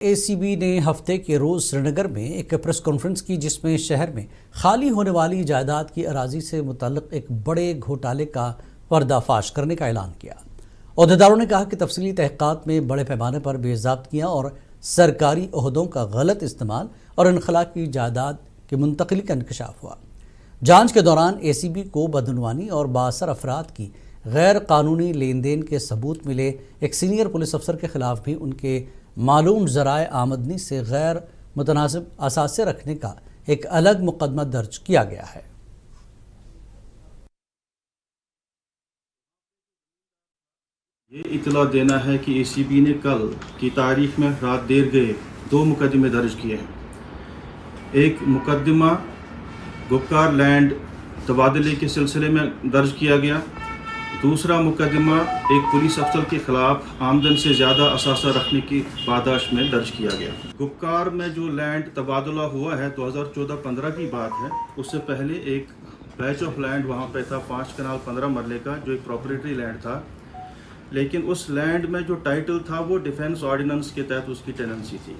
ACB نے ہفتے کے روز سرینگر میں ایک پریس کانفرنس کی جس میں شہر میں خالی ہونے والی جائیداد کی اراضی سے متعلق ایک بڑے گھوٹالے کا پردہ فاش کرنے کا اعلان کیا۔ عہدیداروں نے کہا کہ تفصیلی تحقیقات میں بڑے پیمانے پر بے ضابطگیاں اور سرکاری عہدوں کا غلط استعمال اور انخلا کی جائیداد کی منتقلی کا انکشاف ہوا۔ جانچ کے دوران ACB کو بدعنوانی اور بااثر افراد کی غیر قانونی لین دین کے ثبوت ملے۔ ایک سینئر پولیس افسر کے خلاف بھی ان کے معلوم ذرائع آمدنی سے غیر متناسب اثاثے رکھنے کا ایک الگ مقدمہ درج کیا گیا ہے۔ یہ اطلاع دینا ہے کہ ACB نے کل کی تاریخ میں رات دیر گئے 2 مقدمے درج کیے ہیں۔ ایک مقدمہ گپکار لینڈ تبادلے کے سلسلے میں درج کیا گیا۔ دوسرا مقدمہ ایک پولیس افسر کے خلاف آمدن سے زیادہ اثاثہ رکھنے کی پاداش میں درج کیا گیا۔ گپکار میں جو لینڈ تبادلہ ہوا ہے 2014-15 کی بات ہے، اس سے پہلے ایک پیچ آف لینڈ وہاں پہ تھا 5 کنال 15 مرلے کا، جو ایک پراپرٹی لینڈ تھا، لیکن اس لینڈ میں جو ٹائٹل تھا وہ ڈیفینس آرڈیننس کے تحت اس کی ٹیننسی تھی۔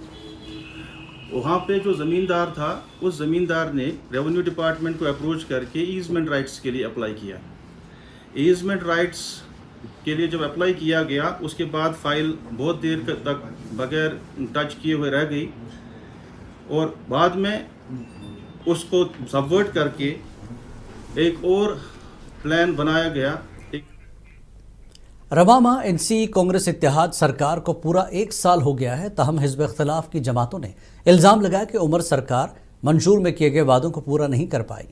وہاں پہ جو زمیندار تھا، اس زمیندار نے ریونیو ڈپارٹمنٹ کو اپروچ کر کے ایزمنٹ رائٹس کے لیے اپلائی کیا۔ ایزمنٹ رائٹس کے لیے جب اپلائی کیا گیا، اس کے بعد فائل بہت دیر تک بغیر ٹچ کیے ہوئے رہ گئی، اور بعد میں اس کو سبورٹ کر کے ایک اور پلان بنایا گیا۔ رواں ماہ NC کانگریس اتحاد سرکار کو پورا 1 سال ہو گیا ہے، تاہم حزب اختلاف کی جماعتوں نے الزام لگایا کہ عمر سرکار منشور میں کیے گئے وعدوں کو پورا نہیں کر پائی۔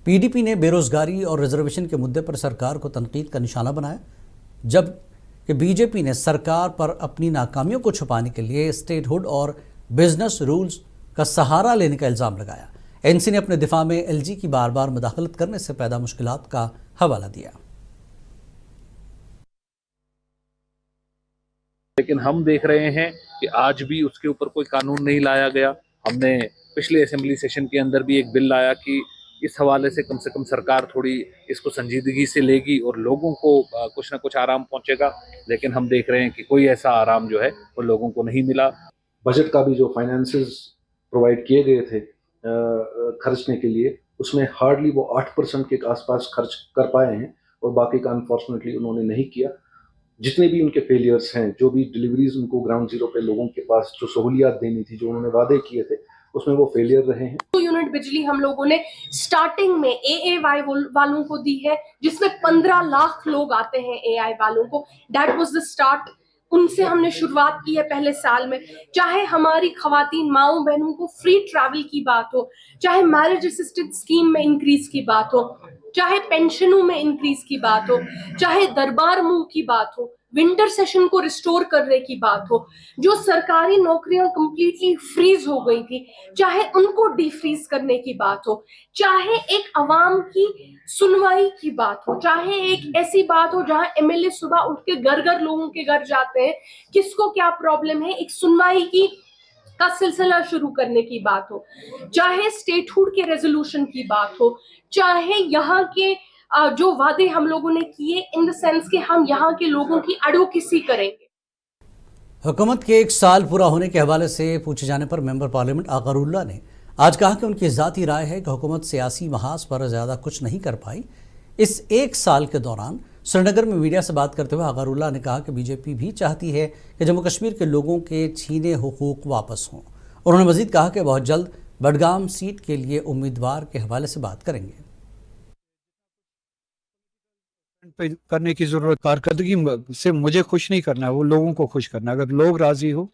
PDP نے بے روزگاری اور ریزرویشن کے مدعے پر سرکار کو تنقید کا نشانہ بنایا، جبکہ BJP نے سرکار پر اپنی ناکامیوں کو چھپانے کے لیے اسٹیٹ ہوڈ اور بزنس رولز کا سہارا لینے کا الزام لگایا۔ NC نے اپنے دفاع میں LG کی بار بار مداخلت کرنے سے پیدا مشکلات کا حوالہ دیا۔ لیکن ہم دیکھ رہے ہیں کہ آج بھی اس کے اوپر کوئی قانون نہیں لایا گیا۔ ہم نے پچھلے اسمبلی سیشن کے اندر بھی ایک بل لایا کہ اس حوالے سے کم سرکار تھوڑی اس کو سنجیدگی سے لے گی اور لوگوں کو کچھ نہ کچھ آرام پہنچے گا، لیکن ہم دیکھ رہے ہیں کہ کوئی ایسا آرام جو ہے وہ لوگوں کو نہیں ملا۔ بجٹ کا بھی جو فائنانسز پرووائڈ کیے گئے تھے خرچنے کے لیے، اس میں ہارڈلی وہ 8% کے آس پاس خرچ کر پائے ہیں، اور باقی کا انفارچونیٹلی انہوں نے نہیں کیا۔ جتنے بھی ان کے فیلیئرز ہیں، جو بھی ڈیلیوریز ان کو گراؤنڈ زیرو پہ لوگوں کے پاس جو سہولیات دینی تھی، جو انہوں نے وعدے کیے تھے، اس میں وہ فیلیئر رہے ہیں۔ 2 یونٹ بجلی ہم لوگوں نے سٹارٹنگ میں AAY والوں کو دی ہے، جس میں 15 لاکھ لوگ آتے ہیں AI والوں کو۔ دیٹ واز دا سٹارٹ، ان سے ہم نے شروعات کی ہے پہلے سال میں۔ چاہے ہماری خواتین ماؤں بہنوں کو فری ٹریول کی بات ہو، چاہے میرج اسسٹنٹ اسکیم میں انکریز کی بات ہو، چاہے پینشنوں میں انکریز کی بات ہو، چاہے دربار موو کی بات ہو، ونٹر سیشن کو ریسٹور کرنے کی بات ہو، جو سرکاری نوکریاں کمپلیٹلی فریز ہو گئی تھی، چاہے ان کو ڈی فریز کرنے کی بات ہو، چاہے ایک عوام کی سنوائی کی بات ہو، چاہے ایک ایسی بات ہو جہاں MLA صبح اٹھ کے گھر لوگوں کے گھر جاتے ہیں، کس کو کیا پرابلم ہے، ایک سنوائی کی کا سلسلہ شروع کرنے کی بات ہو، چاہے اسٹیٹ ہوڈ کے ریزولوشن کی بات ہو، چاہے یہاں کے جو وعدے ہم لوگوں نے کیے ان دا سینس کہ ہم یہاں کے لوگوں کی ایڈوکیسی کریں گے۔ حکومت کے 1 سال پورا ہونے کے حوالے سے پوچھے جانے پر ممبر پارلیمنٹ اغراللہ نے آج کہا کہ ان کی ذاتی رائے ہے کہ حکومت سیاسی محاذ پر زیادہ کچھ نہیں کر پائی۔ اس 1 سال کے دوران سرینگر میں میڈیا سے بات کرتے ہوئے اغراللہ نے کہا کہ BJP بھی چاہتی ہے کہ جموں کشمیر کے لوگوں کے چھینے حقوق واپس ہوں۔ انہوں نے مزید کہا کہ بہت جلد بڈگام سیٹ کے لیے امیدوار کے حوالے سے بات کریں گے۔ کرنے کی ضرورت، کارکردگی سے مجھے خوش نہیں کرنا ہے، وہ لوگوں کو خوش کرنا ہے۔ اگر لوگ راضی ہو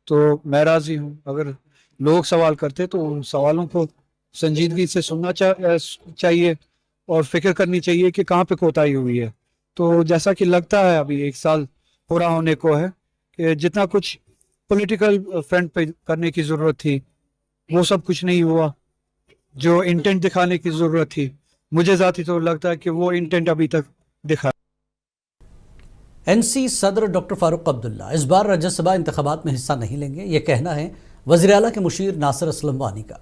تو میں راضی ہوں۔ اگر لوگ سوال کرتے تو ان سوالوں کو سنجیدگی سے سننا چاہیے اور فکر کرنی چاہیے کہ کہاں پہ کوتاہی ہوئی ہے۔ تو جیسا کہ لگتا ہے ابھی 1 سال پورا ہونے کو ہے، کہ جتنا کچھ پولیٹیکل فرنٹ پہ کرنے کی ضرورت تھی وہ سب کچھ نہیں ہوا۔ جو انٹینٹ دکھانے کی ضرورت تھی، مجھے ذاتی طور لگتا ہے کہ وہ انٹینٹ ابھی تک دکھا۔ NC صدر ڈاکٹر فاروق عبداللہ اس بار راجیہ سبھا انتخابات میں حصہ نہیں لیں گے، یہ کہنا ہے وزیر اعلیٰ کے مشیر ناصر اسلم وانی کا۔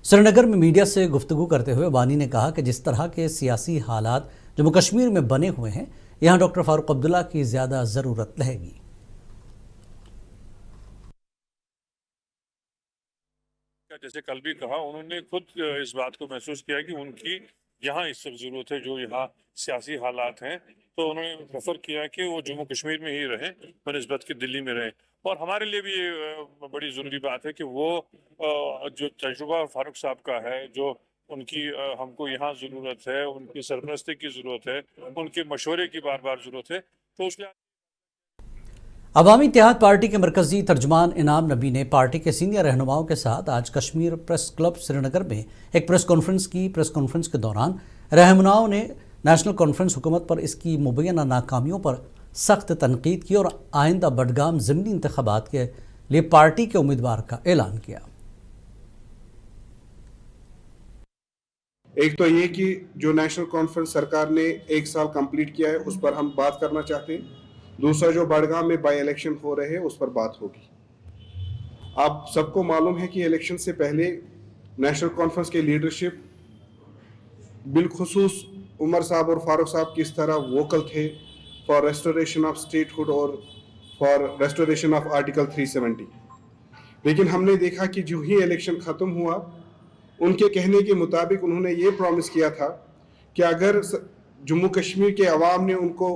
سرینگر میں میڈیا سے گفتگو کرتے ہوئے وانی نے کہا کہ جس طرح کے سیاسی حالات جموں کشمیر میں بنے ہوئے ہیں، یہاں ڈاکٹر فاروق عبداللہ کی زیادہ ضرورت رہے گی۔ जैसे कल भी कहा, उन्होंने खुद इस बात को महसूस किया कि उनकी यहाँ इस सब जरूरत है, जो यहाँ सियासी हालात हैं, तो उन्होंने प्रेफर किया कि वो जम्मू कश्मीर में ही रहें बनिस्बत कि दिल्ली में रहें। और हमारे लिए भी ये बड़ी ज़रूरी बात है कि वो जो तजुर्बा फारूक साहब का है, जो उनकी हमको यहाँ ज़रूरत है, उनकी सरपरस्ती की ज़रूरत है, उनके मशवरे की बार बार ज़रूरत है, तो उसलिए अवामी इत्तेहाद पार्टी के मरकजी तर्जुमान इनाम नबी ने पार्टी के सीनियर रहनुमाओं के साथ आज कश्मीर प्रेस क्लब श्रीनगर में एक प्रेस कॉन्फ्रेंस की। प्रेस कॉन्फ्रेंस के दौरान रहनुमाओं ने नेशनल कॉन्फ्रेंस हुकूमत पर इसकी मुबैना नाकामियों पर सख्त तनकीद की और आइंदा बडगाम ज़िमनी इंतखाबात के लिए पार्टी के उम्मीदवार का ऐलान किया। एक तो ये कि जो नेशनल कॉन्फ्रेंस सरकार ने 1 साल कंप्लीट किया है उस पर हम बात करना चाहते हैं। दूसरा, जो बड़गाम में बाई इलेक्शन हो रहे हैं उस पर बात होगी। आप सबको मालूम है कि इलेक्शन से पहले नेशनल कॉन्फ्रेंस के लीडरशिप बिलखुसूस उमर साहब और फारूक साहब किस तरह वोकल थे फॉर रेस्टोरेशन ऑफ स्टेटहुड और फॉर रेस्टोरेशन ऑफ आर्टिकल 370। लेकिन हमने देखा कि जो ही इलेक्शन ख़त्म हुआ, उनके कहने के मुताबिक उन्होंने ये प्रॉमिस किया था कि अगर जम्मू कश्मीर के अवाम ने उनको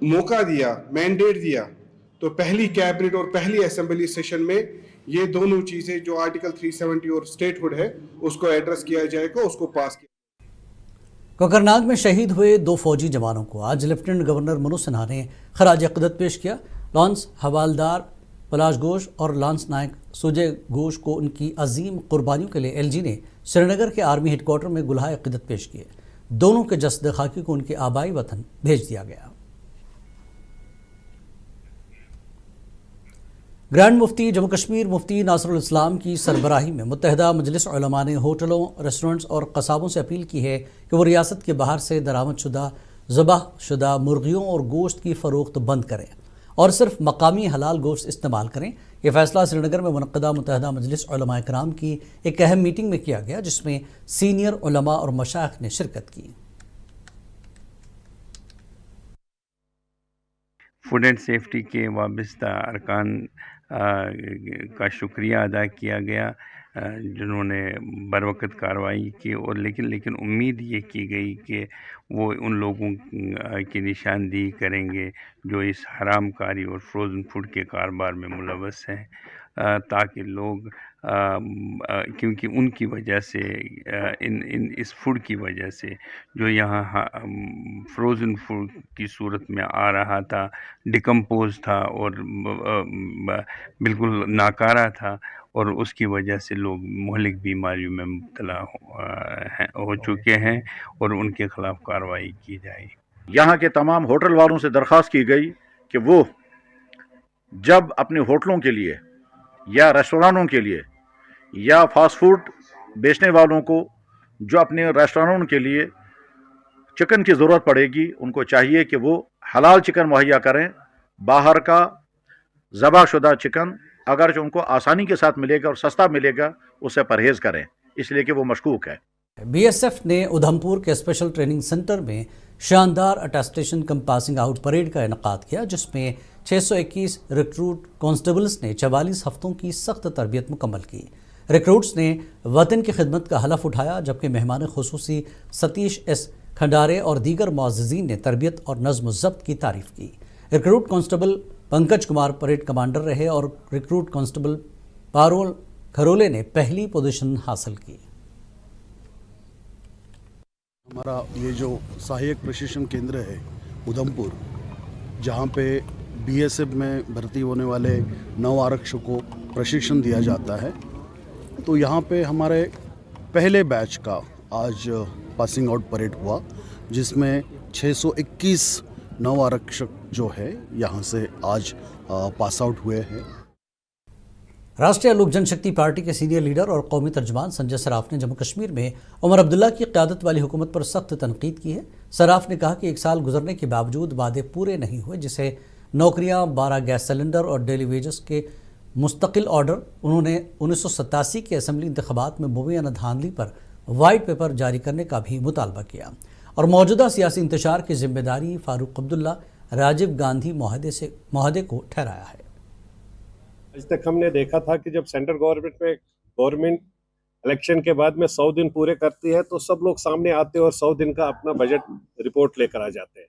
मौका दिया, मैंडेट दिया, तो पहली कैबिनेट और पहली असेंबली सेशन में ये दोनों चीज़ें जो आर्टिकल 370 और स्टेटहुड है उसको एड्रेस किया जाएगा, उसको पास किया। कोकरनाग में शहीद हुए 2 फौजी जवानों को आज लेफ्टिनेंट गवर्नर मनोज सिन्हा ने खराज अक़ीदत पेश किया। लॉन्स हवालदार पलाश घोष और लांस नायक सुजय घोष को उनकी अजीम कुर्बानियों के लिए एलजी ने श्रीनगर के आर्मी हेडक्वार्टर में गुलाह अक़ीदत पेश किए। दोनों के जस्द खाकी को उनके आबाई वतन भेज दिया गया। ग्रैंड मुफ्ती जम्मू कश्मीर मुफ्ती नासरुल इस्लाम की सरबराही में मुत्तहिदा मजलिस उलमा ने होटलों, रेस्टोरेंट्स और कसाबों से अपील की है कि वो रियासत के बाहर से दरामद शुदा ज़बह शुदा मुर्गियों और गोश्त की फ़रोख्त बंद करें और सिर्फ मकामी हलाल गोश्त इस्तेमाल करें। ये फैसला श्रीनगर में मुनक़्क़दा मुत्तहिदा मजलिस उलमा इकराम की एक अहम मीटिंग में किया गया, जिसमें सीनियर उलमा और मशाइख ने शिरकत की। फूड एंड सेफ्टी के वाबस्ता अरकान का शुक्रिया अदा किया गया, जिन्होंने बर वक़्त कार्रवाई की, और लेकिन उम्मीद ये की गई कि वो उन लोगों की निशानदेही करेंगे जो इस हराम कारी और फ्रोज़न फूड के कारोबार में मुलव्वस हैं, ताकि लोग क्योंकि उनकी वजह से इस फूड की वजह से जो यहाँ फ्रोज़न फूड की सूरत में आ रहा था, डिकम्पोज था और बिल्कुल नाकारा था, और उसकी वजह से लोग मुहलिक बीमारियों में मुब्तला हो चुके हैं, और उनके ख़िलाफ़ कार्रवाई की जाए। यहाँ के तमाम होटल वालों से दरख्वास्त की गई कि वो जब अपने होटलों के लिए या रेस्टोरेंटों के लिए या फास्ट फूड बेचने वालों को जो अपने रेस्टोरेंटों के लिए चिकन की ज़रूरत पड़ेगी, उनको चाहिए कि वो हलाल चिकन मुहैया करें। बाहर का ज़बह शुदा चिकन अगर जो उनको आसानी के साथ मिलेगा और सस्ता मिलेगा, उससे परहेज़ करें, इसलिए कि वो मशकूक है। बीएसएफ ने उधमपुर के स्पेशल ट्रेनिंग सेंटर में शानदार अटेस्टेशन कम पासिंग आउट परेड का इनेकाद किया, जिसमें 621 रिक्रूट कांस्टेबल्स ने 44 हफ्तों की सख्त तरबियत मुकम्मल की। रिक्रूट्स ने वतन की खिदमत का हलफ उठाया, जबकि मेहमान खुसूसी सतीश एस खंडारे और दीगर मुअज़्ज़िज़ीन ने तरबियत और नज़्म ज़ब्त की तारीफ़ की। Recruit constable Pankaj Kumar parade commander रहे और रिक्रूट कांस्टेबल पारोल खरोले ने पहली पोजीशन हासिल की। हमारा ये जो सहायक प्रशिक्षण केंद्र है उधमपुर, जहाँ पे बीएसएफ में भर्ती होने वाले नव आरक्षकों को प्रशिक्षण दिया जाता है, तो यहाँ पे हमारे पहले बैच का आज पासिंग आउट परेड हुआ, जिसमें 621 नव आरक्षक जो है यहाँ से आज पास आउट हुए हैं। राष्ट्रीय लोक जनशक्ति पार्टी के सीनियर लीडर और कौमी तर्जुमान संजय सराफ ने जम्मू कश्मीर में उमर अब्दुल्ला की क़यादत वाली हुकूमत पर सख्त तनकीद की है। सराफ ने कहा कि 1 साल गुजरने के बावजूद वादे पूरे नहीं हुए, जिसे नौकरियां, 12 गैस सिलेंडर और डेली वेजेस के मुस्तकिल ऑर्डर। उन्होंने 1987 के असेंबली इंतखाबात में मुबैना धांधली पर वाइट पेपर जारी करने का भी मुतालबा किया और मौजूदा सियासी इंतशार की जिम्मेदारी फारूक अब्दुल्ला, राजीव गांधी माहदे को ठहराया है। आज तक हमने देखा था कि जब सेंट्रल गवर्नमेंट इलेक्शन के बाद में 100 दिन पूरे करती है तो सब लोग सामने आते हैं और 100 दिन का अपना बजट रिपोर्ट लेकर आ जाते हैं।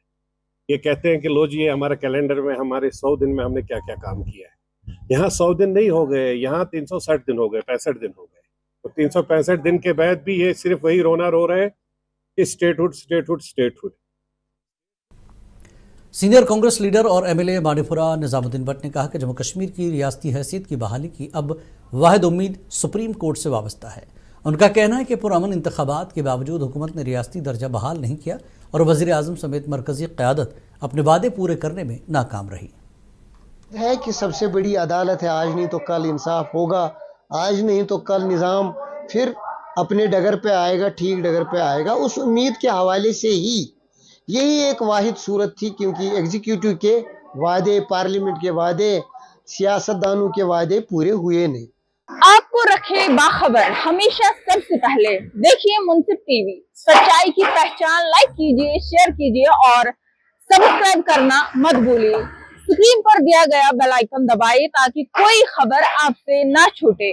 ये कहते हैं कि लो जी ये हमारे कैलेंडर में हमारे 100 दिन में हमने क्या क्या काम किया है। यहाँ 100 दिन नहीं हो गए, यहाँ 360 दिन हो गए, 65 दिन हो गए। तो 365 दिन के बाद भी ये सिर्फ वही रोना रो रहे हैं कि statehood statehood statehood. Senior Congress leader और एमएलए बांडीपुरा निजामुद्दीन भट्ट ने कहा कि जम्मू कश्मीर की रियासती हैसियत की बहाली की अब वाहिद उम्मीद सुप्रीम कोर्ट से वाबस्ता है। उनका कहना है कि पुरअमन इंतखाबात के बावजूद हुकूमत ने रियासती दर्जा बहाल नहीं किया और वज़ीर आज़म समेत मरकज़ी क़यादत अपने वादे पूरे करने में नाकाम रही है कि सबसे बड़ी अदालत है, आज नहीं तो कल इंसाफ होगा, आज नहीं तो कल निज़ाम फिर अपने डगर पे आएगा, ठीक डगर पे आएगा। उस उम्मीद के हवाले से ही यही एक वाहिद सूरत थी, क्योंकि एग्जीक्यूटिव के वादे, पार्लियामेंट के वादे, सियासतदानों के वादे पूरे हुए नहीं। आपको रखे बाखबर हमेशा सबसे पहले देखिए मुनसिफ टीवी। सच्चाई की पहचान, लाइक कीजिए, शेयर कीजिए और सब्सक्राइब करना मत भूलिए। स्क्रीन पर दिया गया बेल आइकन दबाइए ताकि कोई खबर आपसे ना छूटे।